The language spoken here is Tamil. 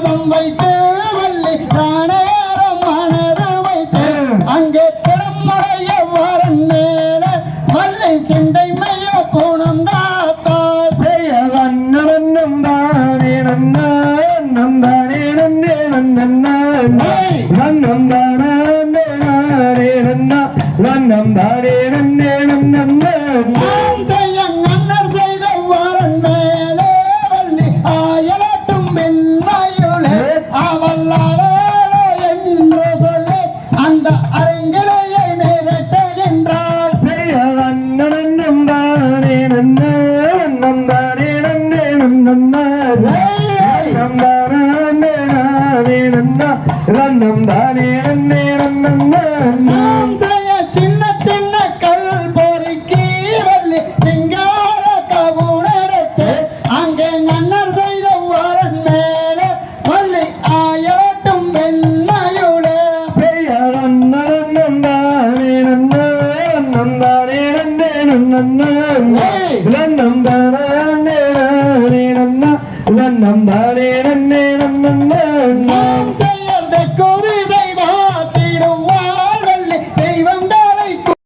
பாதம் வைத்து வள்ளி தானேரம் மனதில் வைத்து அங்கே திடமுடைய வரன் மேல வள்ளி சிந்தை மைய குணம் காத்தால் செய்ய வண்ணம் தானே நன்னா நந்தானே நன்னே நன்னா வண்ணம் தானே நானே நன்னா வண்ணம் தானே நன்னே நன்னா மன்னர் செய்த வரன் மேலே வள்ளி ஆயலட்டும் பெண்மையுளே அவல்லாளோ என்று சொல்லி அந்த அரங்கிலேயே நிறைவேற்றுகின்றாள் செய்ய வண்ணம் தானே நன்னா வண்ணம் தானே நன்னே நன்னா வண்ணம் தானே நானே நன்னா வண்ணம் தானே நன்னே நன்னா நாம் செய்ய சின்ன சின்ன கல் பொறுக்கி வள்ளி சிங்கார கவுனெடுத்து அங்கே மன்னர் செய்த வரன் மேலே வள்ளி ஆயலட்டும் பெண்மையுளே செய்ய வண்ணம் தானே நன்னா வண்ணம் தானே நன்னே நன்னா வண்ணம் தானே நானே நன்னா வண்ணம் தானே நன்னே நன்னா நாம்